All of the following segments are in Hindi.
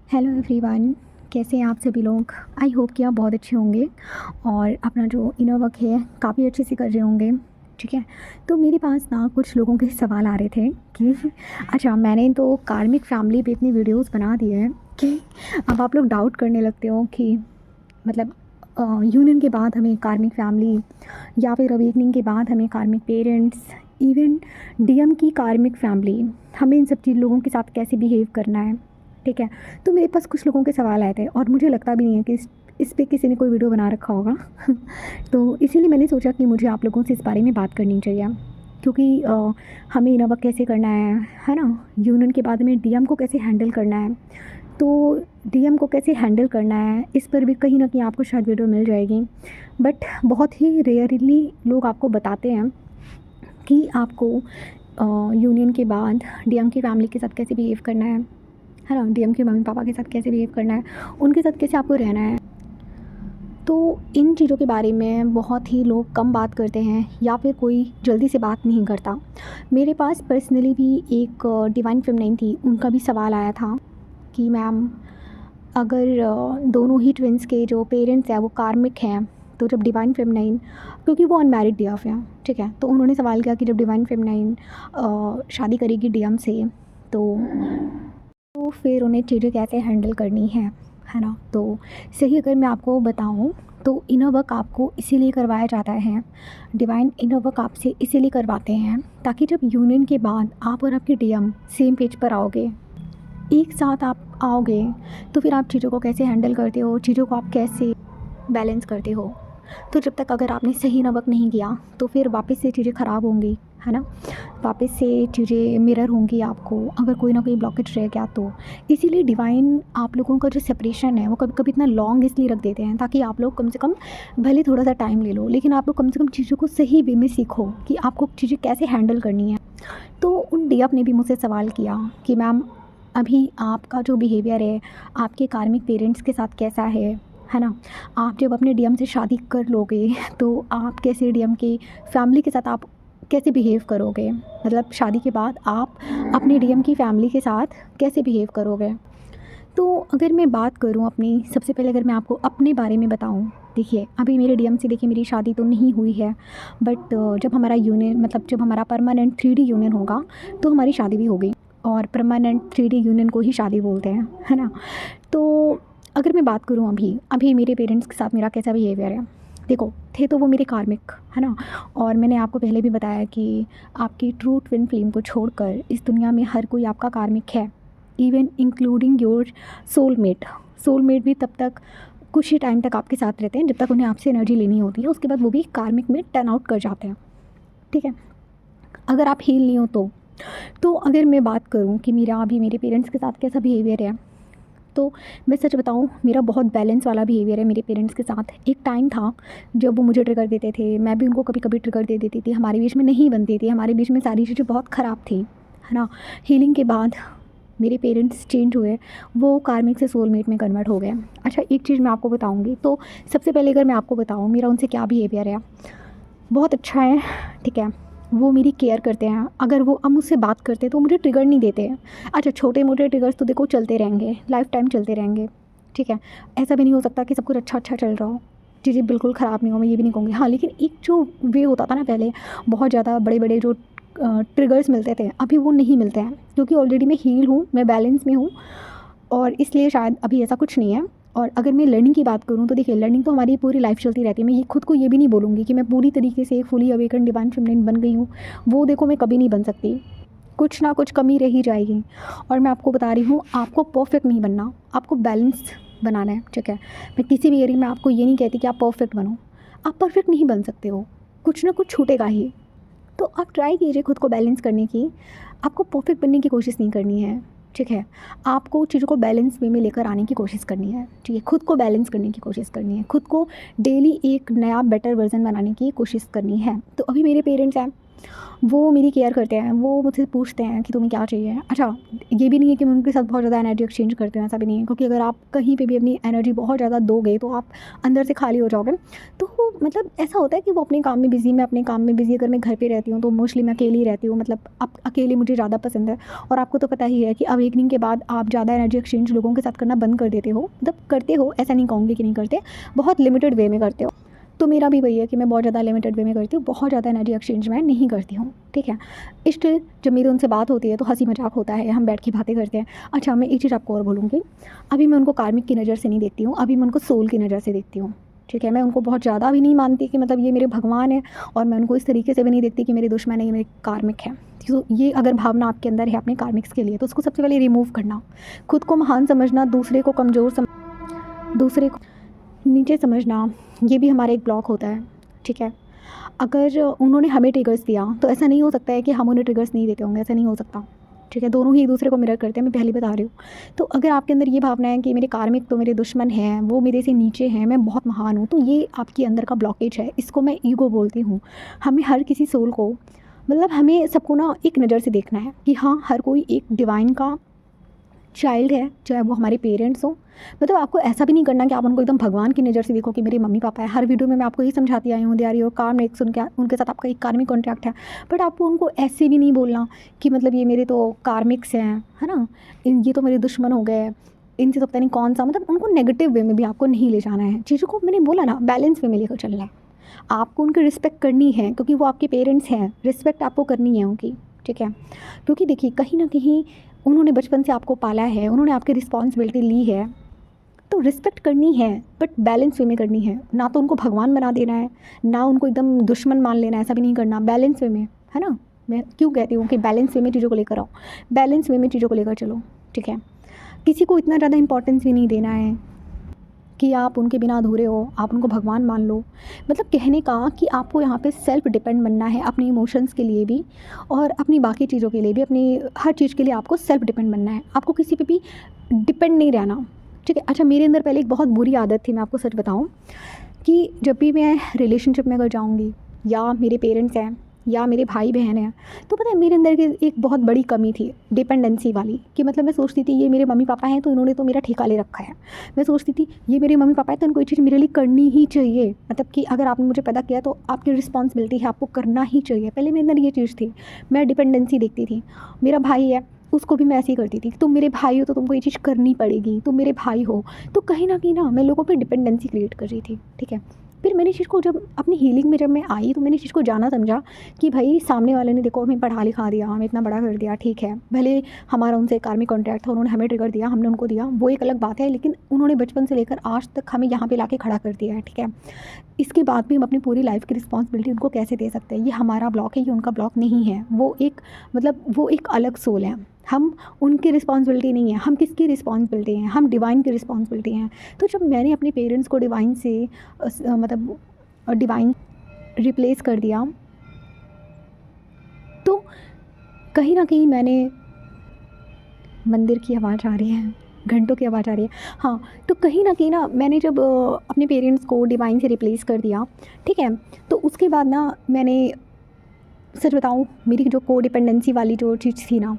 हेलो एवरीवन, कैसे हैं आप सभी लोग। आई होप कि आप बहुत अच्छे होंगे और अपना जो इनर वर्क है काफ़ी अच्छे से कर रहे होंगे। ठीक है, तो मेरे पास ना कुछ लोगों के सवाल आ रहे थे कि अच्छा, मैंने तो कार्मिक फैमिली पे इतनी वीडियोस बना दी है कि अब आप लोग डाउट करने लगते हो कि मतलब यूनियन के बाद हमें कार्मिक फैमिली या फिर अवेकनिंग के बाद हमें कार्मिक पेरेंट्स, इवन डीएम की कार्मिक फैमिली, हमें इन सब चीज़ लोगों के साथ कैसे बिहेव करना है। ठीक है, तो मेरे पास कुछ लोगों के सवाल आए थे और मुझे लगता भी नहीं है कि इस पे किसी ने कोई वीडियो बना रखा होगा तो इसीलिए मैंने सोचा कि मुझे आप लोगों से इस बारे में बात करनी चाहिए, क्योंकि हमें इनर वर्क कैसे करना है ना। यूनियन के बाद हमें डीएम को कैसे हैंडल करना है, तो डीएम को कैसे हैंडल करना है, इस पर भी कहीं ना कहीं आपको शायद वीडियो मिल जाएगी। बट बहुत ही रेयरली लोग आपको बताते हैं कि आपको यूनियन के बाद डीएम की फैमिली के साथ कैसे बिहेव करना है ना, डीएम के मम्मी पापा के साथ कैसे बिहेव करना है, उनके साथ कैसे आपको रहना है। तो इन चीज़ों के बारे में बहुत ही लोग कम बात करते हैं या फिर कोई जल्दी से बात नहीं करता। मेरे पास पर्सनली भी एक डिवाइन फेमिनाइन थी, उनका भी सवाल आया था कि मैम, अगर दोनों ही ट्विंस के जो पेरेंट्स हैं वो कार्मिक हैं, तो जब डिवाइन फेमिनाइन, क्योंकि वो अनमैरिड डीएफ हैं, ठीक है, तो उन्होंने सवाल किया कि जब डिवाइन फेमिनाइन शादी करेगी डीएम से, तो फिर उन्हें चीज़ें कैसे हैंडल करनी है ना। तो सही अगर मैं आपको बताऊँ तो इनर वर्क आपको इसीलिए करवाया जाता है, डिवाइन इनर वर्क आपसे इसीलिए करवाते हैं ताकि जब यूनियन के बाद आप और आपके डीएम सेम पेज पर आओगे, एक साथ आप आओगे, तो फिर आप चीज़ों को कैसे हैंडल करते हो, चीज़ों को आप कैसे बैलेंस करते हो। तो जब तक अगर आपने सही इनर वर्क नहीं किया तो फिर वापस से चीज़ें ख़राब होंगी, है ना, वापस से चीज़ें मिरर होंगी आपको, अगर कोई ना कोई ब्लॉकेज रह गया तो। इसीलिए डिवाइन आप लोगों का जो सेपरेशन है वो कभी कभी इतना लॉन्ग इसलिए रख देते हैं ताकि आप लोग कम से कम, भले थोड़ा सा टाइम ले लो, लेकिन आप लोग कम से कम चीज़ों को सही वे में सीखो कि आपको चीज़ें कैसे हैंडल करनी है। तो उन डीएफ ने भी मुझसे सवाल किया कि मैम, अभी आपका जो बिहेवियर है आपके कार्मिक पेरेंट्स के साथ कैसा है ना। आप जब अपने डीएम से शादी कर लोगे तो आप कैसे डीएम के फैमिली के साथ आप कैसे बिहेव करोगे, मतलब शादी के बाद आप अपने डीएम की फैमिली के साथ कैसे बिहेव करोगे। तो अगर मैं बात करूं अपनी, सबसे पहले अगर मैं आपको अपने बारे में बताऊं, देखिए अभी मेरे डीएम से, देखिए मेरी शादी तो नहीं हुई है, बट जब हमारा यूनियन, मतलब जब हमारा परमानेंट 3D यूनियन होगा तो हमारी शादी भी होगी, और परमानेंट 3D यूनियन को ही शादी बोलते हैं, है ना। तो अगर मैं बात करूँ अभी अभी मेरे पेरेंट्स के साथ मेरा कैसा बिहेवियर है, देखो, थे तो वो मेरे कार्मिक, है ना। और मैंने आपको पहले भी बताया कि आपकी ट्रू ट्विन फ्लेम को छोड़कर इस दुनिया में हर कोई आपका कार्मिक है, even including your soulmate. Soulmate भी तब तक कुछ ही टाइम तक आपके साथ रहते हैं जब तक उन्हें आपसे एनर्जी लेनी होती है, उसके बाद वो भी कार्मिक में टर्न आउट कर जाते हैं। ठीक है, अगर आप हील नहीं हो तो अगर मैं बात करूँ कि मेरा अभी मेरे पेरेंट्स के साथ कैसा बिहेवियर है, तो मैं सच बताऊँ मेरा बहुत बैलेंस वाला बिहेवियर है मेरे पेरेंट्स के साथ। एक टाइम था जब वो मुझे ट्रिगर देते थे, मैं भी उनको कभी कभी ट्रिगर दे देती थी, हमारे बीच में नहीं बनती थी, हमारे बीच में सारी चीज़ें बहुत ख़राब थी, है ना। हीलिंग के बाद मेरे पेरेंट्स चेंज हुए, वो कार्मिक से सोलमेट में कन्वर्ट हो गए। अच्छा, एक चीज़ मैं आपको बताऊँगी, तो सबसे पहले अगर मैं आपको बताऊँ मेरा उनसे क्या बिहेवियर है, बहुत अच्छा है। ठीक है, वो मेरी केयर करते हैं, अगर वो अब मुझसे बात करते हैं तो मुझे ट्रिगर नहीं देते हैं। अच्छा, छोटे मोटे ट्रिगर्स तो देखो चलते रहेंगे, लाइफ टाइम चलते रहेंगे। ठीक है, ऐसा भी नहीं हो सकता कि सब कुछ अच्छा अच्छा चल रहा हो, चीज़ें बिल्कुल ख़राब नहीं हो, मैं ये भी नहीं कहूँगी। हाँ, लेकिन एक जो वे होता था ना पहले, बहुत ज़्यादा बड़े बड़े जो ट्रिगर्स मिलते थे, अभी वो नहीं मिलते हैं, क्योंकि ऑलरेडी मैं हील हूँ, मैं बैलेंस में हूँ, और इसलिए शायद अभी ऐसा कुछ नहीं है। और अगर मैं लर्निंग की बात करूँ तो देखिए, लर्निंग तो हमारी पूरी लाइफ चलती रहती है। मैं ये खुद को ये भी नहीं बोलूँगी कि मैं पूरी तरीके से एक फुली अवेकन डिवाइन फेमिनिन बन गई हूँ, वो देखो मैं कभी नहीं बन सकती, कुछ ना कुछ कमी रह ही जाएगी। और मैं आपको बता रही हूँ, आपको परफेक्ट नहीं बनना, आपको बैलेंस बनाना है। ठीक है, मैं किसी भी एरिया में आपको ये नहीं कहती कि आप परफेक्ट बनो, आप परफेक्ट नहीं बन सकते हो, कुछ ना कुछ छूटेगा ही। तो आप ट्राई कीजिए खुद को बैलेंस करने की, आपको परफेक्ट बनने की कोशिश नहीं करनी है। ठीक है, आपको चीज़ों को बैलेंस वे में लेकर आने की कोशिश करनी है। ठीक है, खुद को बैलेंस करने की कोशिश करनी है, खुद को डेली एक नया बेटर वर्जन बनाने की कोशिश करनी है। तो अभी मेरे पेरेंट्स हैं, वो मेरी केयर करते हैं, वो मुझसे पूछते हैं कि तुम्हें क्या चाहिए। अच्छा, ये भी नहीं है कि मैं उनके साथ बहुत ज़्यादा एनर्जी एक्सचेंज करती हूँ, ऐसा भी नहीं है, क्योंकि अगर आप कहीं पे भी अपनी एनर्जी बहुत ज़्यादा दोगे तो आप अंदर से खाली हो जाओगे। तो मतलब ऐसा होता है कि वो अपने काम में बिज़ी, मैं अपने काम में बिज़ी। अगर मैं घर पे रहती हूँ तो मोस्टली मैं अकेली रहती हूँ, मतलब अब अकेले मुझे ज़्यादा पसंद है। और आपको तो पता ही है कि अवेकनिंग के बाद आप ज़्यादा एनर्जी एक्सचेंज लोगों के साथ करना बंद कर देते हो, मतलब करते हो, ऐसा नहीं कहूँगी कि नहीं करते, बहुत लिमिटेड वे में करते हो। तो मेरा भी वही है कि मैं बहुत ज़्यादा लिमिटेड वे में करती हूँ, बहुत ज़्यादा एनर्जी एक्सचेंज मैं नहीं करती हूँ, ठीक है। स्टिल जब मेरी उनसे बात होती है तो हंसी मजाक होता है, हम बैठ के बातें करते हैं। अच्छा, मैं एक चीज़ आपको और बोलूँगी, अभी मैं उनको कार्मिक की नज़र से नहीं देखती हूँ, अभी मैं उनको सोल की नज़र से देखती हूँ, ठीक है। मैं उनको बहुत ज़्यादा भी नहीं मानती कि मतलब ये मेरे भगवान है, और मैं उनको इस तरीके से भी नहीं देखती कि मेरे दुश्मन है, ये मेरे कार्मिक है। तो ये अगर भावना आपके अंदर है अपने कार्मिक्स के लिए, तो उसको सबसे पहले रिमूव करना। खुद को महान समझना, दूसरे को कमज़ोर दूसरे को नीचे समझना, ये भी हमारा एक ब्लॉक होता है, ठीक है। अगर उन्होंने हमें ट्रिगर्स दिया तो ऐसा नहीं हो सकता है कि हम उन्हें ट्रिगर्स नहीं देते होंगे, ऐसा नहीं हो सकता, ठीक है। दोनों ही एक दूसरे को मिरर करते हैं, मैं पहले बता रही हूँ। तो अगर आपके अंदर ये भावना है कि मेरे कार्मिक तो मेरे दुश्मन हैं, वो मेरे से नीचे हैं, मैं बहुत महान हूँ, तो ये आपके अंदर का ब्लॉकेज है, इसको मैं ईगो बोलती हूँ। हमें हर किसी सोल को, मतलब हमें सबको ना एक नज़र से देखना है कि हाँ, हर कोई एक डिवाइन का चाइल्ड है, चाहे वो हमारे पेरेंट्स हों। मतलब आपको ऐसा भी नहीं करना कि आप उनको एकदम भगवान की नज़र से देखो कि मेरे मम्मी पापा है। हर वीडियो में मैं आपको ये समझाती आई हूँ, दे आर योर कार्मिक्स, उनके साथ आपका एक कार्मिक कॉन्ट्रैक्ट है। बट आपको उनको ऐसे भी नहीं बोलना कि मतलब ये मेरे तो कार्मिक्स हैं, है ना, ये तो मेरे दुश्मन हो गए, इनसे तो पता नहीं कौन सा, मतलब उनको नेगेटिव वे में भी आपको नहीं ले जाना है। चीज़ों को मैंने बोला ना, बैलेंस वे में लेकर चलना है। आपको उनकी रिस्पेक्ट करनी है क्योंकि वो आपके पेरेंट्स हैं, रिस्पेक्ट आपको करनी है उनकी, ठीक है। क्योंकि देखिए, कहीं ना कहीं उन्होंने बचपन से आपको पाला है, उन्होंने आपकी रिस्पॉन्सिबिलिटी ली है, तो रिस्पेक्ट करनी है, बट बैलेंस वे में करनी है। ना तो उनको भगवान बना देना है, ना उनको एकदम दुश्मन मान लेना है, ऐसा भी नहीं करना, बैलेंस वे में, है ना। मैं क्यों कहती हूँ कि बैलेंस वे में चीज़ों को लेकर आओ, बैलेंस वे में चीज़ों को लेकर चलो, ठीक है। किसी को इतना ज़्यादा इंपॉर्टेंस भी नहीं देना है कि आप उनके बिना अधूरे हो, आप उनको भगवान मान लो। मतलब कहने का कि आपको यहाँ पे सेल्फ डिपेंड बनना है, अपने इमोशंस के लिए भी और अपनी बाकी चीज़ों के लिए भी, अपनी हर चीज़ के लिए आपको सेल्फ डिपेंड बनना है, आपको किसी पे भी डिपेंड नहीं रहना, ठीक है। अच्छा, मेरे अंदर पहले एक बहुत बुरी आदत थी, मैं आपको सच बताऊँ, कि जब भी मैं रिलेशनशिप में अगर जाऊँगी, या मेरे पेरेंट्स हैं या मेरे भाई बहन हैं, तो पता है मेरे अंदर की एक बहुत बड़ी कमी थी, डिपेंडेंसी वाली, कि मतलब मैं सोचती थी ये मेरे मम्मी पापा हैं तो इन्होंने तो मेरा ठेका ले रखा है। मैं सोचती थी ये मेरे मम्मी पापा हैं तो इनको ये चीज़ मेरे लिए करनी ही चाहिए, मतलब कि अगर आपने मुझे पैदा किया तो आपकी रिस्पॉन्सिबिलिटी है, आपको करना ही चाहिए। पहले मेरे अंदर ये चीज़ थी, मैं डिपेंडेंसी देखती थी। मेरा भाई है, उसको भी मैं ऐसे ही करती थी, तुम मेरे भाई हो तो तुमको ये चीज़ करनी पड़ेगी, तुम मेरे भाई हो। तो कहीं ना कहीं ना मैं लोगों पर डिपेंडेंसी क्रिएट कर रही थी, ठीक है। फिर मैंने चीज़ को, जब अपनी हीलिंग में जब मैं आई, तो मैंने चीज़ को जाना समझा कि भाई सामने वाले ने देखो हमें पढ़ा लिखा दिया, हमें इतना बड़ा कर दिया, ठीक है, भले हमारा उनसे कार्मिक कॉन्ट्रैक्ट था, उन्होंने हमें ट्रिगर दिया, हमने उनको दिया, वो एक अलग बात है, लेकिन उन्होंने बचपन से लेकर आज तक हमें यहाँ पे लाके खड़ा कर दिया है, ठीक है। इसके बाद भी हम अपनी पूरी लाइफ की रिस्पॉन्सिबिलिटी उनको कैसे दे सकते हैं? ये हमारा ब्लॉक है, ये उनका ब्लॉक नहीं है। वो एक, मतलब वो एक अलग सोल है, हम उनकी रिस्पॉन्सिबिलिटी नहीं है। हम किसकी रिस्पॉन्सिबिलिटी हैं? हम डिवाइन की रिस्पॉन्सिबिलिटी हैं। तो जब मैंने अपने पेरेंट्स को डिवाइन से मतलब डिवाइन रिप्लेस कर दिया, तो कहीं न कहीं मैंने, मंदिर की आवाज़ आ रही है, घंटों की आवाज़ आ रही है। हाँ, तो कहीं न कहीं ना मैंने जब अपने पेरेंट्स को डिवाइन से रिप्लेस कर दिया, ठीक है, तो उसके बाद ना मैंने, सच बताऊँ, मेरी जो कोडिपेंडेंसी वाली जो चीज़ थी ना,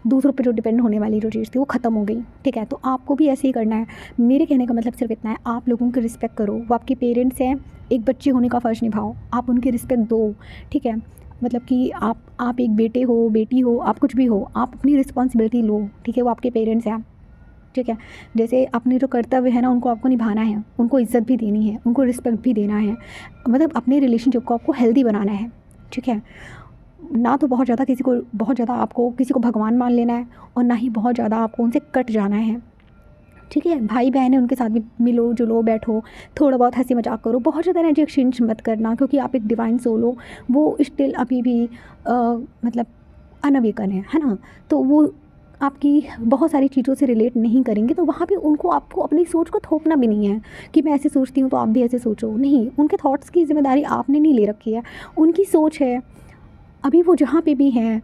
दूसरों पे जो डिपेंड होने वाली जो चीज़ थी, वो ख़त्म हो गई, ठीक है। तो आपको भी ऐसे ही करना है। मेरे कहने का मतलब सिर्फ इतना है, आप लोगों की रिस्पेक्ट करो, वो आपके पेरेंट्स हैं, एक बच्चे होने का फ़र्ज़ निभाओ, आप उनकी रिस्पेक्ट दो, ठीक है। मतलब कि आप एक बेटे हो, बेटी हो, आप कुछ भी हो, आप अपनी रिस्पॉन्सिबिलिटी लो, ठीक है, वो आपके पेरेंट्स हैं, ठीक है। जैसे अपने जो कर्तव्य है ना, उनको आपको निभाना है, उनको इज़्ज़त भी देनी है, उनको रिस्पेक्ट भी देना है, मतलब अपने रिलेशनशिप को आपको हेल्दी बनाना है, ठीक है। ना तो बहुत ज़्यादा किसी को, बहुत ज़्यादा आपको किसी को भगवान मान लेना है, और ना ही बहुत ज़्यादा आपको उनसे कट जाना है, ठीक है। भाई बहन है, उनके साथ भी मिलो जुलो, बैठो, थोड़ा बहुत हंसी मजाक करो, बहुत ज़्यादा एनर्जी एक्सचेंज मत करना, क्योंकि आप एक डिवाइन सोल हो, वो स्टिल अभी भी मतलब अनअवेकन है ना। तो वो आपकी बहुत सारी चीज़ों से रिलेट नहीं करेंगे, तो वहाँ पे उनको, आपको अपनी सोच को थोपना भी नहीं है कि मैं ऐसे सोचती हूँ तो आप भी ऐसे सोचो, नहीं। उनके थॉट्स की जिम्मेदारी आपने नहीं ले रखी है, उनकी सोच है। अभी वो जहाँ पे भी हैं,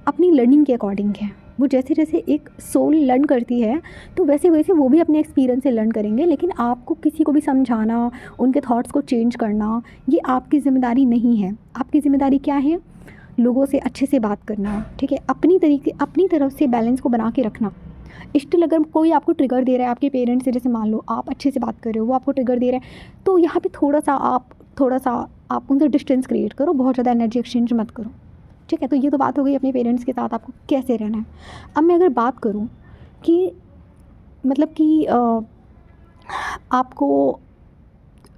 अपनी लर्निंग के अकॉर्डिंग है। वो जैसे जैसे एक सोल लर्न करती है, तो वैसे वैसे वो भी अपने एक्सपीरियंस से लर्न करेंगे। लेकिन आपको किसी को भी समझाना, उनके थॉट्स को चेंज करना, ये आपकी ज़िम्मेदारी नहीं है। आपकी ज़िम्मेदारी क्या है? लोगों से अच्छे से बात करना, ठीक है, अपनी तरफ से बैलेंस को बना के रखना। स्टिल अगर कोई आपको ट्रिगर दे रहा है, आपके पेरेंट्स से, जैसे मान लो आप अच्छे से बात कर रहे हो, वो आपको ट्रिगर दे रहे हैं, तो यहाँ पे थोड़ा सा आप उनसे डिस्टेंस क्रिएट करो, बहुत ज़्यादा एनर्जी एक्सचेंज मत करो, ठीक है। तो ये तो बात हो गई अपने पेरेंट्स के साथ आपको कैसे रहना है। अब मैं अगर बात करूँ कि मतलब कि आपको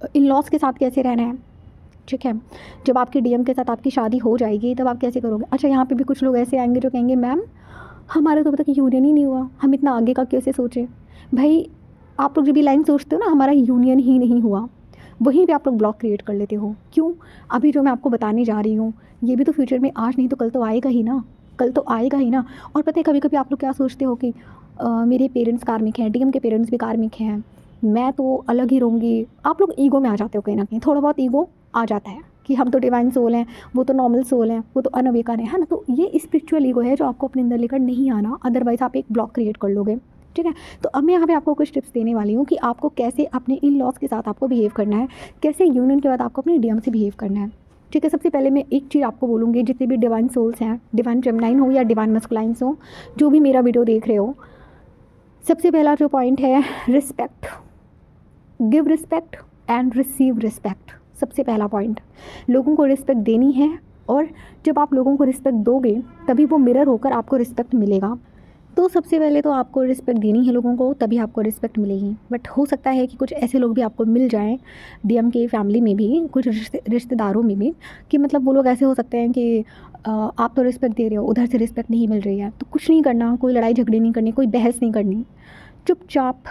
इन लॉज के साथ कैसे रहना है, ठीक है। जब आपके डीएम के साथ आपकी शादी हो जाएगी तब आप कैसे करोगे। अच्छा, यहाँ पे भी कुछ लोग ऐसे आएंगे जो कहेंगे मैम हमारा तो अभी तक यूनियन ही नहीं हुआ, हम इतना आगे का कैसे सोचें। भाई आप लोग जब भी लाइन सोचते हो ना, हमारा यूनियन ही नहीं हुआ, वहीं पे आप लोग ब्लॉक क्रिएट कर लेते हो। क्यों? अभी जो मैं आपको बताने जा रही हूँ ये भी तो फ्यूचर में आज नहीं तो कल तो आएगा ही ना, कल तो आएगा ही ना। और पता है कभी कभी आप लोग क्या सोचते हो कि मेरे पेरेंट्स कार्मिक हैं, डीएम के पेरेंट्स भी कार्मिक हैं, मैं तो अलग ही रहूँगी। आप लोग ईगो में आ जाते हो, कहीं ना कहीं थोड़ा बहुत ईगो आ जाता है कि हम तो डिवाइन सोल हैं, वो तो नॉर्मल सोल हैं, वो तो अनअवेकन है ना। तो ये स्पिरिचुअल ईगो है जो आपको अपने अंदर लेकर नहीं आना, अदरवाइज़ आप एक ब्लॉक क्रिएट कर लोगे, ठीक है। तो अब मैं यहाँ पे आपको कुछ टिप्स देने वाली हूँ कि आपको कैसे अपने इन लॉज के साथ आपको बिहेव करना है, कैसे यूनियन के बाद आपको अपने डीएम से बिहेव करना है, ठीक है। सबसे पहले मैं एक चीज़ आपको बोलूँगी, जितने भी डिवाइन सोल्स हैं, डिवाइन फेमिनाइन हो या डिवाइन मस्कुलाइन्स हो, जो भी मेरा वीडियो देख रहे हो, सबसे पहला जो पॉइंट है respect. Give respect and receive respect. सबसे पहला पॉइंट, लोगों को रिस्पेक्ट देनी है, और जब आप लोगों को रिस्पेक्ट दोगे तभी वो मिरर होकर आपको रिस्पेक्ट मिलेगा। तो सबसे पहले तो आपको रिस्पेक्ट देनी है लोगों को, तभी आपको रिस्पेक्ट मिलेगी। बट हो सकता है कि कुछ ऐसे लोग भी आपको मिल जाएं डीएम के फैमिली में भी, कुछ रिश्तेदारों में भी, कि मतलब वो लोग ऐसे हो सकते हैं कि आप तो रिस्पेक्ट दे रहे हो, उधर से रिस्पेक्ट नहीं मिल रही है। तो कुछ नहीं करना, कोई लड़ाई झगड़े नहीं करनी, कोई बहस नहीं करनी, चुपचाप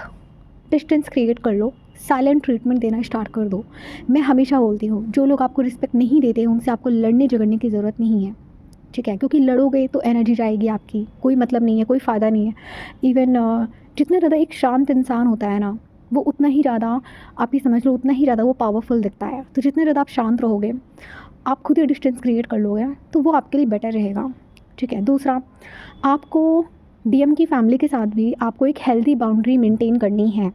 डिस्टेंस क्रिएट कर लो, साइलेंट ट्रीटमेंट देना स्टार्ट कर दो। मैं हमेशा बोलती हूँ जो लोग आपको रिस्पेक्ट नहीं देते हैं उनसे आपको लड़ने झगड़ने की ज़रूरत नहीं है, ठीक है, क्योंकि लड़ोगे तो एनर्जी जाएगी आपकी, कोई मतलब नहीं है, कोई फ़ायदा नहीं है। इवन जितना ज़्यादा एक शांत इंसान होता है ना, वो उतना ही ज़्यादा, आप ये समझ लो, उतना ही ज़्यादा वो पावरफुल दिखता है। तो जितना ज़्यादा आप शांत रहोगे, आप खुद ही डिस्टेंस क्रिएट कर लोगे, तो वो आपके लिए बेटर रहेगा, ठीक है। दूसरा, आपको डीएम की फैमिली के साथ भी आपको एक हेल्दी बाउंड्री मेंटेन करनी है,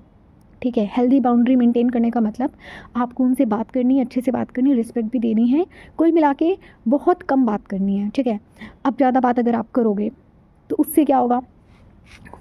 ठीक है। हेल्दी बाउंड्री मेंटेन करने का मतलब आपको उनसे बात करनी है, अच्छे से बात करनी है, रिस्पेक्ट भी देनी है, कुल मिला के बहुत कम बात करनी है, ठीक है। अब ज़्यादा बात अगर आप करोगे तो उससे क्या होगा,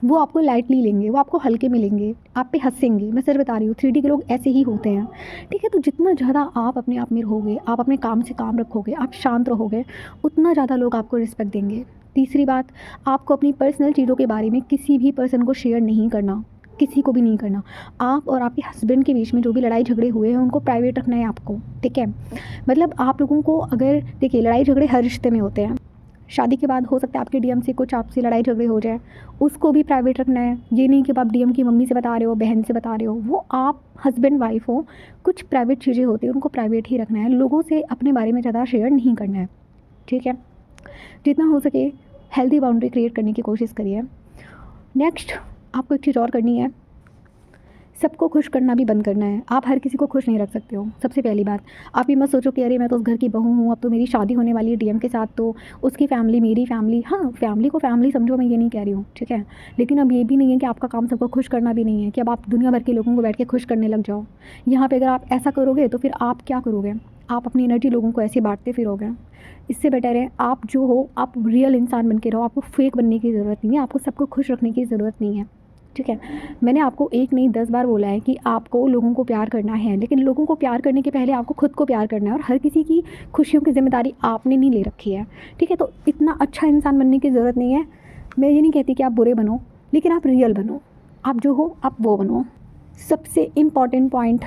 वो आपको लाइटली लेंगे, वो आपको हल्के में लेंगे, आप पे हंसेंगे। मैं सर बता रही हूँ, 3D के लोग ऐसे ही होते हैं, ठीक है। तो जितना ज़्यादा आप अपने आप में रहोगे, आप अपने काम से काम रखोगे, आप शांत रहोगे, उतना ज़्यादा लोग आपको रिस्पेक्ट देंगे। तीसरी बात, आपको अपनी पर्सनल चीज़ों के बारे में किसी भी पर्सन को शेयर नहीं करना, किसी को भी नहीं करना। आप और आपके हस्बैंड के बीच में जो भी लड़ाई झगड़े हुए हैं उनको प्राइवेट रखना है आपको, ठीक है। मतलब आप लोगों को, अगर देखिए लड़ाई झगड़े हर रिश्ते में होते हैं, शादी के बाद हो सकता है आपके डीएम से कुछ आपसे लड़ाई झगड़े हो जाए, उसको भी प्राइवेट रखना है। ये नहीं कि आप डीएम की मम्मी से बता रहे हो, बहन से बता रहे हो, वो आप हस्बैंड वाइफ हो, कुछ प्राइवेट चीज़ें होती हैं उनको प्राइवेट ही रखना है, लोगों से अपने बारे में ज़्यादा शेयर नहीं करना है, ठीक है। जितना हो सके हेल्दी बाउंड्री क्रिएट करने की कोशिश करिए। नेक्स्ट, आपको एक चीज़ और करनी है, सबको खुश करना भी बंद करना है। आप हर किसी को खुश नहीं रख सकते हो। सबसे पहली बात, आप ये मत सोचो कि अरे मैं तो उस घर की बहू हूँ, अब तो मेरी शादी होने वाली है डीएम के साथ, तो उसकी फैमिली मेरी फैमिली, हाँ फैमिली को फैमिली समझो, मैं ये नहीं कह रही हूँ, ठीक है। लेकिन अब ये भी नहीं है कि आपका काम सबको खुश करना भी नहीं है कि अब आप दुनिया भर के लोगों को बैठ के खुश करने लग जाओ। यहाँ पर अगर आप ऐसा करोगे तो फिर आप क्या करोगे, आप अपनी एनर्जी लोगों को ऐसे बांटते फिरोगे। इससे बेटर है आप जो हो, आप रियल इंसान बन के रहो, आपको फेक बनने की ज़रूरत नहीं है, आपको सबको खुश रखने की ज़रूरत नहीं है, ठीक है। मैंने आपको एक नहीं 10 बार बोला है कि आपको लोगों को प्यार करना है, लेकिन लोगों को प्यार करने के पहले आपको खुद को प्यार करना है, और हर किसी की खुशियों की जिम्मेदारी आपने नहीं ले रखी है, ठीक है। तो इतना अच्छा इंसान बनने की ज़रूरत नहीं है। मैं ये नहीं कहती कि आप बुरे बनो, लेकिन आप रियल बनो, आप जो हो आप वो बनो। सबसे इम्पॉर्टेंट पॉइंट,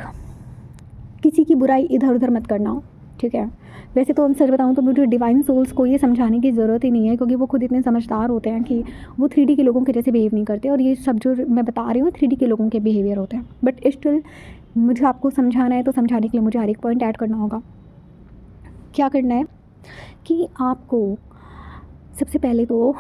किसी की बुराई इधर उधर मत करना, ठीक है। वैसे तो हम सच बताऊँ तो मुझे डिवाइन सोल्स को ये समझाने की ज़रूरत ही नहीं है, क्योंकि वो खुद इतने समझदार होते हैं कि वो 3D के लोगों के जैसे बिहेव नहीं करते, और ये सब जो मैं बता रही हूँ 3D के लोगों के बिहेवियर होते हैं। बट स्टिल मुझे आपको समझाना है, तो समझाने के लिए मुझे हर एक पॉइंट ऐड करना होगा। क्या करना है कि आपको सबसे पहले तो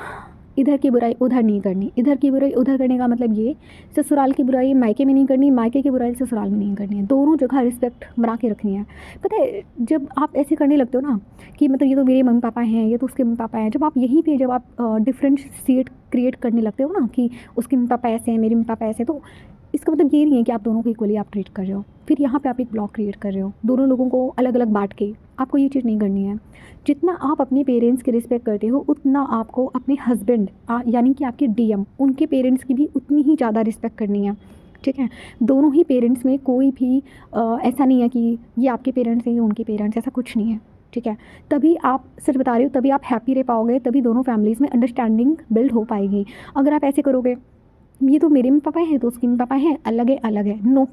इधर की बुराई उधर नहीं करनी। इधर की बुराई उधर करने का मतलब ये, ससुराल की बुराई मायके में नहीं करनी, मायके की बुराई ससुराल में नहीं करनी है, दोनों जगह रिस्पेक्ट बना के रखनी है। पता है जब आप ऐसे करने लगते हो ना कि मतलब ये तो मेरे मम्मी पापा हैं, ये तो उसके मम्मी पापा हैं, जब आप यहीं पे जब आप डिफरेंशिएट क्रिएट करने लगते हो ना कि उसके मम्मी पापा ऐसे हैं, मेरे मम्मी पापा ऐसे हैं, तो इसका मतलब ये नहीं है कि आप दोनों को इक्वली आप ट्रीट कर रहे हो। फिर यहाँ पे आप एक ब्लॉक क्रिएट कर रहे हो, दोनों लोगों को अलग अलग बांट के। आपको ये चीज़ नहीं करनी है। जितना आप अपने पेरेंट्स की रिस्पेक्ट करते हो, उतना आपको अपने हस्बैंड यानी कि आपके डीएम, उनके पेरेंट्स की भी उतनी ही ज़्यादा रिस्पेक्ट करनी है, ठीक है। दोनों ही पेरेंट्स में कोई भी ऐसा नहीं है कि ये आपके पेरेंट्स हैं, ये उनके पेरेंट्स, ऐसा कुछ नहीं है, ठीक है। तभी आप, सच बता रही हो, तभी आप हैप्पी रह पाओगे, तभी दोनों फैमिलीज़ में अंडरस्टैंडिंग बिल्ड हो पाएगी। अगर आप ऐसे करोगे, ये तो मेरे मम्मी पापा हैं तो उसके मम्मी पापा हैं, अलग है अलग है, नो,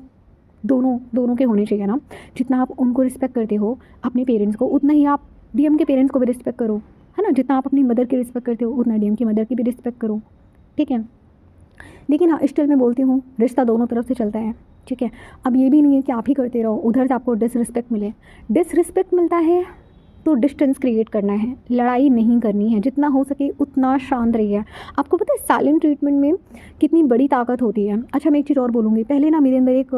दोनों दोनों के होने चाहिए ना। जितना आप उनको रिस्पेक्ट करते हो अपने पेरेंट्स को, उतना ही आप डीएम के पेरेंट्स को भी रिस्पेक्ट करो, है ना। जितना आप अपनी मदर की रिस्पेक्ट करते हो, उतना डीएम की मदर की भी रिस्पेक्ट करो, ठीक है। लेकिन हाँ, स्टिल मैं बोलती हूँ, रिश्ता दोनों तरफ से चलता है, ठीक है। अब ये भी नहीं है कि आप ही करते रहो, उधर से आपको डिसरिस्पेक्ट मिले। डिसरिस्पेक्ट मिलता है तो डिस्टेंस क्रिएट करना है, लड़ाई नहीं करनी है। जितना हो सके उतना शांत रहिए। आपको पता है साइलेंट ट्रीटमेंट में कितनी बड़ी ताकत होती है। अच्छा, मैं एक चीज़ और बोलूँगी। पहले ना मेरे अंदर एक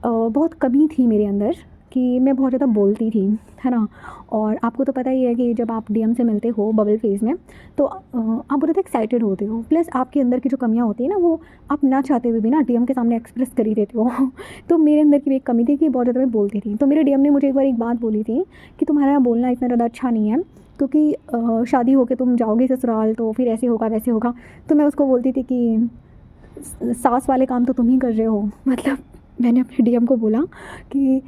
बहुत कमी थी मेरे अंदर कि मैं बहुत ज़्यादा बोलती थी, है ना। और आपको तो पता ही है कि जब आप डीएम से मिलते हो बबल फेज़ में, तो आप बहुत ज़्यादा एक्साइटेड होते हो, प्लस आपके अंदर की जो कमियाँ होती है ना, वो आप ना चाहते हुए भी ना डीएम के सामने एक्सप्रेस कर ही देते हो। तो मेरे अंदर की भी एक कमी थी कि बहुत ज़्यादा मैं बोलती थी। तो मेरे डीएम ने मुझे एक बार एक बात बोली थी कि तुम्हारा बोलना इतना ज़्यादा अच्छा नहीं है, क्योंकि शादी होकर तुम जाओगे ससुराल तो फिर ऐसे होगा वैसे होगा। तो मैं उसको बोलती थी कि सास वाले काम तो तुम ही कर रहे हो। मतलब मैंने अपने डीएम को बोला कि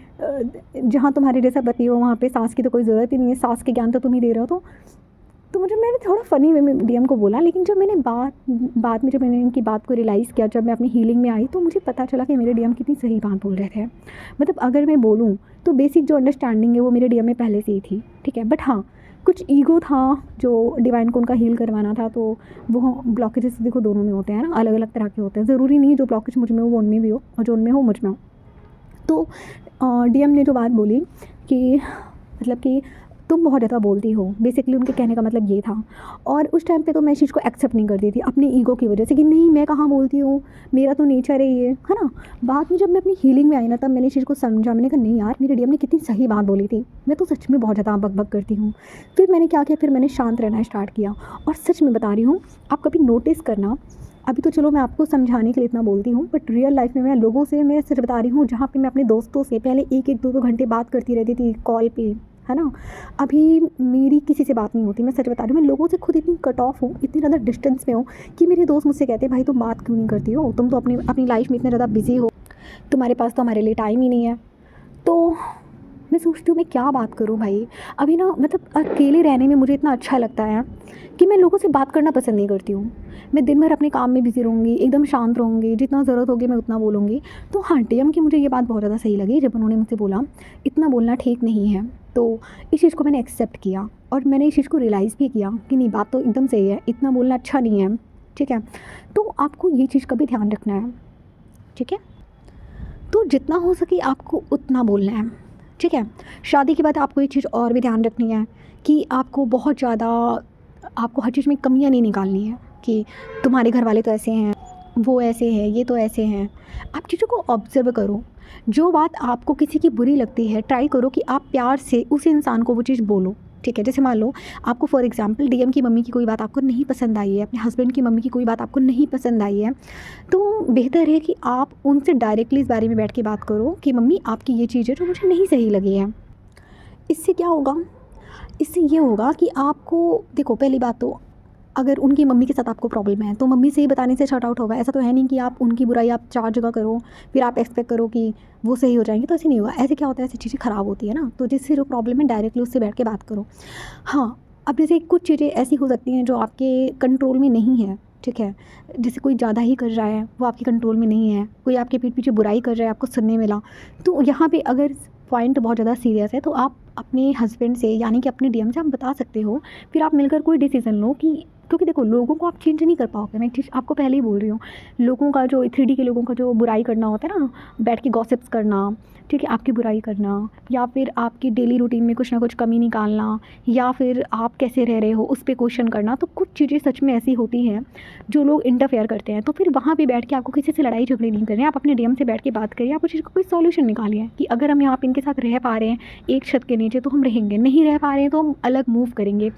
जहाँ तुम्हारे जैसा पति हो वहाँ पे सास की तो कोई ज़रूरत ही नहीं है, सास के ज्ञान तो तुम ही दे रहे हो। तो मुझे, मैंने थोड़ा फ़नी वे में डीएम को बोला, लेकिन जब मैंने बाद में जब मैंने इनकी बात को रियलाइज़ किया, जब मैं अपनी हीलिंग में आई, तो मुझे पता चला कि मेरे डीएम कितनी सही बात बोल रहे थे। मतलब अगर मैं बोलूँ तो बेसिक जो अंडरस्टैंडिंग है वो मेरे डीएम में पहले से ही थी, ठीक है। बट हाँ, कुछ ईगो था जो डिवाइन को उनका हील करवाना था, तो वो ब्लॉकेजेस देखो दोनों में होते हैं ना, अलग अलग तरह के होते हैं। ज़रूरी नहीं जो ब्लॉकेज मुझ में हो वो उनमें भी हो, और जो उनमें हो मुझ में हो। तो डीएम ने जो बात बोली कि मतलब कि तुम बहुत ज़्यादा बोलती हो, बेसिकली उनके कहने का मतलब ये था। और उस टाइम पे तो मैं इस चीज़ को एक्सेप्ट नहीं करती थी अपनी ईगो की वजह से कि नहीं, मैं कहाँ बोलती हूँ, मेरा तो नेचर है ये, है ना। बाद में जब मैं अपनी हीलिंग में आई ना, तब मैंने इस चीज़ को समझा। मैंने कहा नहीं यार, मेरे डीएम ने कितनी सही बात बोली थी, मैं तो सच में बहुत ज़्यादा बक करती हूँ। फिर मैंने क्या किया, फिर मैंने शांत रहना स्टार्ट किया। और सच में बता रही हूँ, आप कभी नोटिस करना, अभी तो चलो मैं आपको समझाने के लिए इतना बोलती हूँ, बट रियल लाइफ में मैं लोगों से, मैं सच बता रही हूँ, जहाँ पे मैं अपने दोस्तों से पहले 1-1, 2-2 घंटे बात करती रहती थी कॉल पे, है ना। अभी मेरी किसी से बात नहीं होती, मैं सच बता रही हूँ। मैं लोगों से खुद इतनी कट ऑफ हूँ, इतनी ज़्यादा डिस्टेंस में हूँ कि मेरे दोस्त मुझसे कहते हैं भाई तुम बात क्यों नहीं करती हो, तुम तो अपनी अपनी लाइफ में इतने ज़्यादा बिजी हो, तुम्हारे पास तो हमारे लिए टाइम ही नहीं है। तो मैं सोचती हूँ मैं क्या बात करूँ भाई। अभी ना मतलब अकेले रहने में मुझे इतना अच्छा लगता है कि मैं लोगों से बात करना पसंद नहीं करती हूँ। मैं दिन भर अपने काम में बिज़ी रहूँगी, एकदम शांत रहूँगी, जितना ज़रूरत होगी मैं उतना बोलूँगी। तो हाँ, डीएम की मुझे ये बात बहुत ज़्यादा सही लगी जब उन्होंने मुझसे बोला इतना बोलना ठीक नहीं है। तो इस चीज़ को मैंने एक्सेप्ट किया और मैंने इस चीज़ को रियलाइज़ भी किया कि नहीं, बात तो एकदम सही है, इतना बोलना अच्छा नहीं है, ठीक है। तो आपको ये चीज़ का भी ध्यान रखना है, ठीक है। तो जितना हो सके आपको उतना बोलना है, ठीक है। शादी के बाद आपको एक चीज़ और भी ध्यान रखनी है कि आपको बहुत ज़्यादा, आपको हर चीज़ में कमियां नहीं निकालनी है कि तुम्हारे घर वाले तो ऐसे हैं, वो ऐसे हैं, ये तो ऐसे हैं। आप चीज़ों को ऑब्जर्व करो। जो बात आपको किसी की बुरी लगती है, ट्राई करो कि आप प्यार से उस इंसान को वो चीज़ बोलो, ठीक है। जैसे मान लो आपको फॉर एग्जांपल डीएम की मम्मी की कोई बात आपको नहीं पसंद आई है, अपने हस्बैंड की मम्मी की कोई बात आपको नहीं पसंद आई है, तो बेहतर है कि आप उनसे डायरेक्टली इस बारे में बैठ के बात करो कि मम्मी आपकी ये चीज़ है जो मुझे नहीं सही लगी है। इससे क्या होगा, इससे ये होगा कि आपको, देखो पहली बात तो अगर उनकी मम्मी के साथ आपको प्रॉब्लम है तो मम्मी से ही बताने से शॉर्ट आउट होगा। ऐसा तो है नहीं कि आप उनकी बुराई आप 4 जगह करो फिर आप एक्सपेक्ट करो कि वो सही हो जाएंगे, तो ऐसे नहीं होगा। ऐसे क्या होता है, ऐसी चीज़ें ख़राब होती है ना। तो जिससे जो प्रॉब्लम है डायरेक्टली उससे बैठ के बात करो। हाँ, अब जैसे कुछ चीज़ें ऐसी हो सकती हैं जो आपके कंट्रोल में नहीं है, ठीक है। जैसे कोई ज़्यादा ही कर रहा है, वो आपके कंट्रोल में नहीं है, कोई आपके पीठ पीछे बुराई कर रहा है, आपको सुनने मिला, तो यहाँ पे अगर पॉइंट बहुत ज़्यादा सीरियस है तो आप अपने हस्बैंड से यानी कि अपने डीएम से आप बता सकते हो। फिर आप मिलकर कोई डिसीज़न लो कि, क्योंकि देखो लोगों को आप चेंज नहीं कर पाओगे। मैं एक चीज़ आपको पहले ही बोल रही हूँ, लोगों का जो 3D के लोगों का जो बुराई करना होता है ना, बैठ के गॉसिप्स करना, ठीक है, आपकी बुराई करना, या फिर आपकी डेली रूटीन में कुछ ना कुछ कमी निकालना, या फिर आप कैसे रह रहे हो उस पर क्वेश्चन करना, तो कुछ चीज़ें सच में ऐसी होती हैं जो लोग इंटरफेयर करते हैं। तो फिर वहाँ पे बैठ के आपको किसी से लड़ाई झगड़े नहीं करने, आप अपने डीएम से बैठ के बात करिए, आप उस चीज़ का कोई सॉल्यूशन निकालिए कि अगर हम यहाँ पे इनके साथ रह पा रहे हैं एक छत के नीचे तो हम रहेंगे, नहीं रह पा रहे हैं तो हम अलग मूव करेंगे।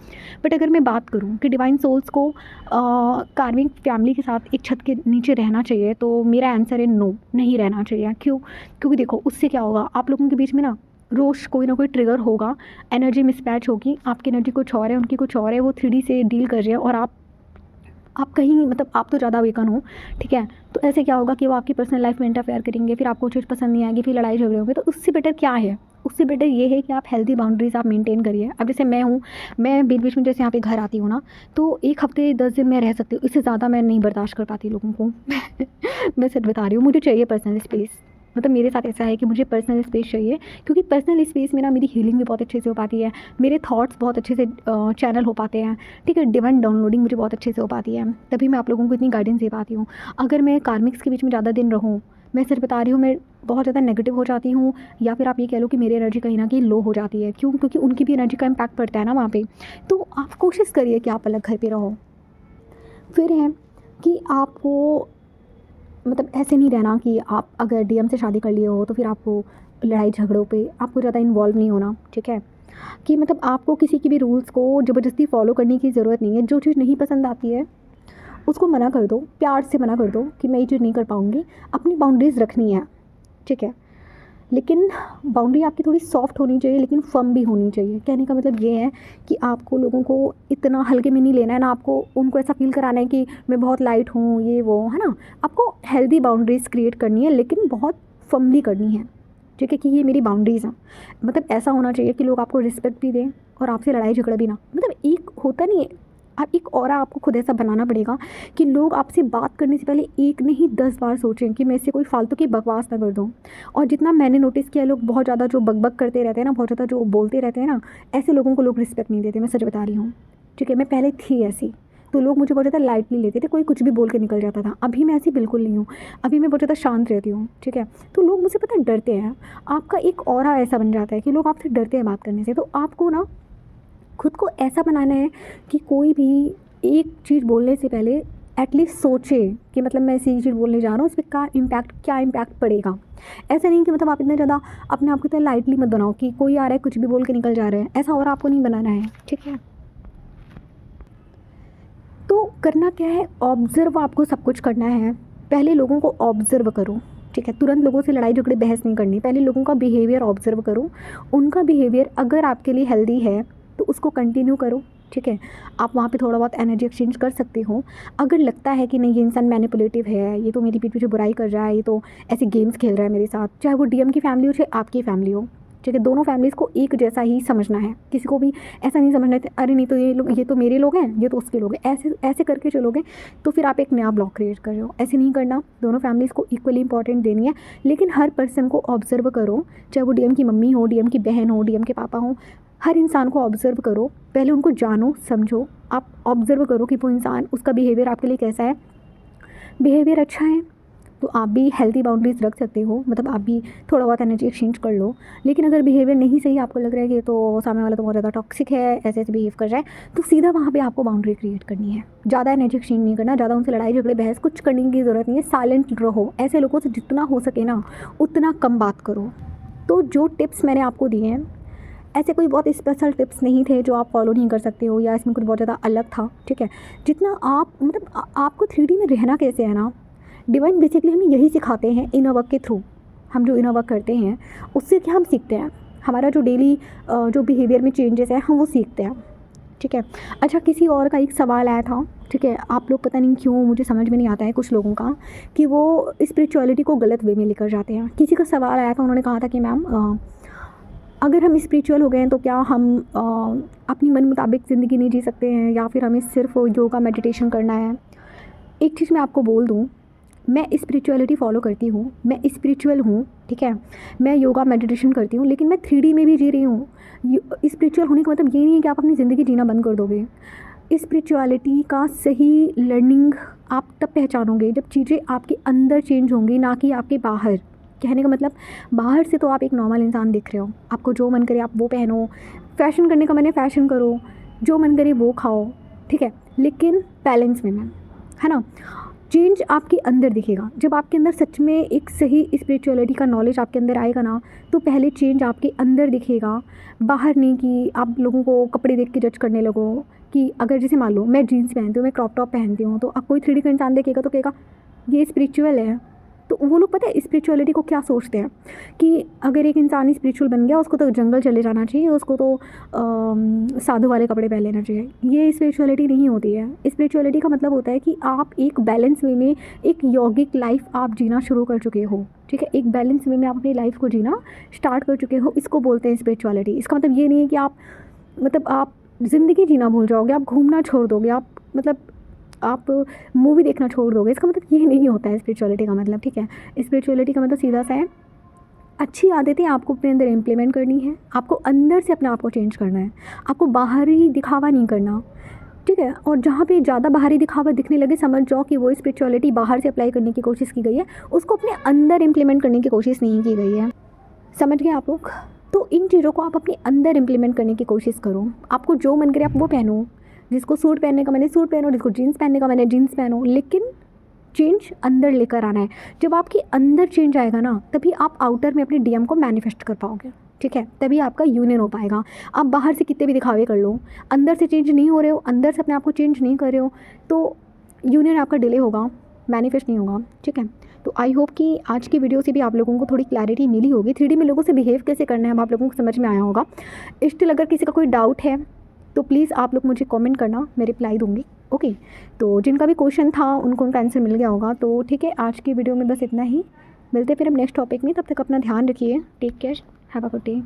बट अगर मैं बात करूँ कि डिवाइन सोल रूल्स को कार्मिक फैमिली के साथ एक छत के नीचे रहना चाहिए, तो मेरा आंसर है नो, नहीं रहना चाहिए। क्यों? क्योंकि देखो उससे क्या होगा, आप लोगों के बीच में ना रोज़ कोई ना कोई ट्रिगर होगा, एनर्जी मिसमैच होगी, आपकी एनर्जी कुछ और है, उनकी कुछ और है, वो 3D से डील कर रहे हैं और आप कहीं मतलब आप तो ज़्यादा अवेकन हो, ठीक है? तो ऐसे क्या होगा कि वो आपकी पर्सनल लाइफ में इंटरफेयर करेंगे, फिर आपको चीज़ पसंद नहीं आएगी, फिर लड़ाई झगड़े होंगे। तो उससे बेटर क्या है? उससे बेटर ये है कि आप हेल्दी बाउंड्रीज़ आप मेंटेन करिए। अब जैसे मैं हूँ, मैं बीच-बीच में जैसे यहाँ पे घर आती हूँ ना, तो 1 हफ़्ते 10 दिन मैं रह सकती हूँ, इससे ज़्यादा मैं नहीं बर्दाश्त कर पाती लोगों को। मैं सच बता रही हूँ, मुझे चाहिए पर्सनल स्पेस। मतलब मेरे साथ ऐसा है कि मुझे पर्सनल स्पेस चाहिए, क्योंकि पर्सनल स्पेस में ना मेरी हीलिंग भी बहुत अच्छे से हो पाती है, मेरे थॉट्स बहुत अच्छे से चैनल हो पाते हैं, ठीक है? डिवाइन डाउनलोडिंग मुझे बहुत अच्छे से हो पाती है, तभी मैं आप लोगों को इतनी गाइडेंस दे पाती हूँ। अगर मैं कार्मिक्स के बीच में ज़्यादा दिन रहूँ, मैं सच बता रही हूँ, मैं बहुत ज़्यादा नेगेटिव हो जाती हूँ, या फिर आप ये कह लो कि मेरी एनर्जी कहीं न कहीं लो हो जाती है। क्यों? क्योंकि उनकी भी एनर्जी का इम्पैक्ट पड़ता है ना वहाँ पे। तो आप कोशिश करिए कि आप अलग घर पे रहो। फिर है कि आपको मतलब ऐसे नहीं रहना कि आप अगर डीएम से शादी कर लिए हो तो फिर आपको लड़ाई झगड़ों पे आपको ज़्यादा इन्वॉल्व नहीं होना, ठीक है? कि मतलब आपको किसी की भी रूल्स को ज़बरदस्ती फॉलो करने की ज़रूरत नहीं है। जो चीज़ नहीं पसंद आती है उसको मना कर दो, प्यार से मना कर दो कि मैं ये चीज़ नहीं कर पाऊँगी। अपनी बाउंड्रीज़ रखनी है, ठीक है? लेकिन बाउंड्री आपकी थोड़ी सॉफ्ट होनी चाहिए, लेकिन फर्म भी होनी चाहिए। कहने का मतलब ये है कि आपको लोगों को इतना हल्के में नहीं लेना है ना, आपको उनको ऐसा फ़ील कराना है कि मैं बहुत लाइट हूँ, ये वो, है ना? आपको हेल्दी बाउंड्रीज़ क्रिएट करनी है, लेकिन बहुत फर्मली करनी है, ठीक है? कि ये मेरी बाउंड्रीज़ हैं। मतलब ऐसा होना चाहिए कि लोग आपको रिस्पेक्ट भी दें और आपसे लड़ाई झगड़ा भी ना, मतलब एक होता नहीं है, आप एक ऑरा आपको खुद ऐसा बनाना पड़ेगा कि लोग आपसे बात करने से पहले एक नहीं 10 बार सोचें कि मैं इससे कोई फालतू की बकवास ना कर दूँ। और जितना मैंने नोटिस किया, लोग बहुत ज़्यादा जो बक-बक करते रहते हैं ना, बहुत ज़्यादा जो बोलते रहते हैं ना, ऐसे लोगों को लोग रिस्पेक्ट नहीं देते, मैं सच बता रही हूँ, ठीक है? मैं पहले थी ऐसी, तो लोग मुझे बहुत ज़्यादा लाइटली लेते थे, कोई कुछ भी बोल के निकल जाता था। अभी मैं ऐसी बिल्कुल नहीं हूँ, अभी मैं बहुत ज़्यादा शांत रहती हूँ, ठीक है? तो लोग मुझसे पता है डरते हैं, आपका एक ऑरा ऐसा बन जाता है कि लोग आपसे डरते हैं बात करने से। तो आपको ना खुद को ऐसा बनाना है कि कोई भी एक चीज़ बोलने से पहले एटलीस्ट सोचे कि मतलब मैं ऐसी चीज़ बोलने जा रहा हूँ, उस पर क्या इम्पैक्ट पड़ेगा। ऐसा नहीं कि मतलब आप इतना ज़्यादा अपने आप को इतना लाइटली मत बनाओ कि कोई आ रहा है कुछ भी बोल के निकल जा रहा है, ऐसा और आपको नहीं बनाना है, ठीक है? तो करना क्या है, ऑब्ज़र्व आपको सब कुछ करना है। पहले लोगों को ऑब्ज़र्व करो, ठीक है? तुरंत लोगों से लड़ाई झगड़े बहस नहीं करनी, पहले लोगों का बिहेवियर ऑब्ज़र्व करो। उनका बिहेवियर अगर आपके लिए हेल्दी है तो उसको कंटिन्यू करो, ठीक है? आप वहाँ पे थोड़ा बहुत एनर्जी एक्सचेंज कर सकते हो। अगर लगता है कि नहीं ये इंसान मैनिपुलेटिव है, ये तो मेरी पीठ पीछे बुराई कर रहा है, ये तो ऐसे गेम्स खेल रहा है मेरे साथ, चाहे वो डीएम की फैमिली हो चाहे आपकी फैमिली हो, ठीक है? दोनों फैमिलीज़ को एक जैसा ही समझना है। किसी को भी ऐसा नहीं समझना है अरे नहीं तो ये तो मेरे लोग हैं, ये तो उसके लोग हैं। ऐसे ऐसे करके चलोगे तो फिर आप एक नया ब्लॉक क्रिएट कर रहे हो। ऐसे नहीं करना, दोनों फैमिलीज़ को इक्वली इंपॉर्टेंट देनी है, लेकिन हर पर्सन को ऑब्ज़र्व करो, चाहे वो डीएम की मम्मी हो, डीएम की बहन हो, डीएम के पापा हों, हर इंसान को ऑब्ज़र्व करो। पहले उनको जानो, समझो, आप ऑब्ज़र्व करो कि वो इंसान, उसका बिहेवियर आपके लिए कैसा है। बिहेवियर अच्छा है तो आप भी हेल्दी बाउंड्रीज़ रख सकते हो, मतलब आप भी थोड़ा बहुत एनर्जी एक्सचेंज कर लो। लेकिन अगर बिहेवियर नहीं सही, आपको लग रहा है कि तो सामने वाला तो बहुत ज़्यादा टॉक्सिक है, ऐसे-ऐसे बिहेव कर रहा है, तो सीधा वहाँ पे आपको बाउंड्री क्रिएट करनी है। ज़्यादा एनर्जी एक्सचेंज नहीं करना, ज़्यादा उनसे लड़ाई झगड़े बहस कुछ करने की ज़रूरत नहीं है, साइलेंट रहो। ऐसे लोगों से जितना हो सके ना उतना कम बात करो। तो जो टिप्स मैंने आपको दिए हैं, ऐसे कोई बहुत स्पेशल टिप्स नहीं थे जो आप फॉलो नहीं कर सकते हो या इसमें कुछ बहुत ज़्यादा अलग था, ठीक है? जितना आप मतलब आपको 3D में रहना कैसे है ना, डिवाइन बेसिकली हमें यही सिखाते हैं इनर वर्क के थ्रू। हम जो इनर वर्क करते हैं उससे क्या हम सीखते हैं, हमारा जो डेली जो बिहेवियर में चेंजेस है हम वो सीखते हैं, ठीक है? अच्छा, किसी और का एक सवाल आया था, ठीक है? आप लोग पता नहीं क्यों, मुझे समझ में नहीं आता है कुछ लोगों का, कि वो स्पिरिचुअलिटी को गलत वे में लेकर जाते हैं। किसी का सवाल आया था, उन्होंने कहा था कि मैम अगर हम स्पिरिचुअल हो गए हैं तो क्या हम अपनी मन मुताबिक ज़िंदगी नहीं जी सकते हैं, या फिर हमें सिर्फ योगा मेडिटेशन करना है? एक चीज़ मैं आपको बोल दूँ, मैं स्पिरिचुअलिटी फ़ॉलो करती हूँ, मैं स्पिरिचुअल हूँ, ठीक है? मैं योगा मेडिटेशन करती हूँ, लेकिन मैं 3D में भी जी रही हूँ। स्पिरिचुअल होने का मतलब ये नहीं है कि आप अपनी ज़िंदगी जीना बंद कर दोगे। स्पिरिचुअलिटी का सही लर्निंग आप तब पहचानोगे जब चीज़ें आपके अंदर चेंज होंगी, ना कि आपके बाहर। कहने का मतलब, बाहर से तो आप एक नॉर्मल इंसान दिख रहे हो, आपको जो मन करे आप वो पहनो, फ़ैशन करने का मन है फ़ैशन करो, जो मन करे वो खाओ, ठीक है? लेकिन बैलेंस में मैम, है ना? चेंज आपके अंदर दिखेगा जब आपके अंदर सच में एक सही स्पिरिचुअलिटी का नॉलेज आपके अंदर आएगा ना, तो पहले चेंज आपके अंदर दिखेगा, बाहर नहीं कि आप लोगों को कपड़े देख के जज करने लगो कि अगर जैसे मान लो मैं जीन्स पहनती हूँ, मैं क्रॉप टॉप पहनती हूँ, तो अब कोई 3D का इंसान देखेगा तो कहेगा ये स्पिरिचुअल है। तो वो लोग पता है स्पिरिचुअलिटी को क्या सोचते हैं कि अगर एक इंसान स्पिरिचुअल बन गया, उसको तो जंगल चले जाना चाहिए, उसको तो साधु वाले कपड़े पहन लेना चाहिए। ये स्पिरिचुअलिटी नहीं होती है। स्पिरिचुअलिटी का मतलब होता है कि आप एक बैलेंस वे में एक यौगिक लाइफ आप जीना शुरू कर चुके हो, ठीक है, एक बैलेंस वे में आप अपनी लाइफ को जीना स्टार्ट कर चुके हो, इसको बोलते हैं स्पिरिचुअलिटी। इसका मतलब ये नहीं है कि आप ज़िंदगी जीना भूल जाओगे, आप घूमना छोड़ दोगे, आप मूवी देखना छोड़ दोगे, इसका मतलब ये नहीं होता है स्पिरिचुअलिटी का मतलब, ठीक है। स्पिरिचुअलिटी का मतलब सीधा सा है, अच्छी आदतें आपको अपने अंदर इम्प्लीमेंट करनी है, आपको अंदर से अपने आप को चेंज करना है, आपको बाहरी दिखावा नहीं करना, ठीक है। और जहाँ पे ज़्यादा बाहरी दिखावा दिखने लगे, समझ जाओ कि वो स्पिरिचुअलिटी बाहर से अप्लाई करने की कोशिश की गई है, उसको अपने अंदर इम्प्लीमेंट करने की कोशिश नहीं की गई है। समझ गए आप लोग? तो इन चीज़ों को आप अपने अंदर इम्प्लीमेंट करने की कोशिश करो। आपको जो मन करे आप वो पहनो, जिसको सूट पहनने का मन है सूट पहनो, जिसको जीन्स पहनने का मन है जीन्स पहनो, लेकिन चेंज अंदर लेकर आना है। जब आपके अंदर चेंज आएगा ना, तभी आप आउटर में अपने डीएम को मैनिफेस्ट कर पाओगे, ठीक है, तभी आपका यूनियन हो पाएगा। आप बाहर से कितने भी दिखावे कर लो, अंदर से चेंज नहीं हो रहे हो, अंदर से अपने आप को चेंज नहीं कर रहे हो, तो यूनियन आपका डिले होगा, मैनिफेस्ट नहीं होगा, ठीक है। तो आई होप कि आज की वीडियो से भी आप लोगों को थोड़ी क्लैरिटी मिली होगी, 3D में लोगों से बिहेव कैसे करना है आप लोगों को समझ में आया होगा। स्टिल अगर किसी का कोई डाउट है तो प्लीज़ आप लोग मुझे कमेंट करना, मैं रिप्लाई दूंगी, ओके। तो जिनका भी क्वेश्चन था उनको उनका आंसर मिल गया होगा। तो ठीक है, आज की वीडियो में बस इतना ही, मिलते फिर हम नेक्स्ट टॉपिक में। तब तक अपना ध्यान रखिए, take care, have a good day.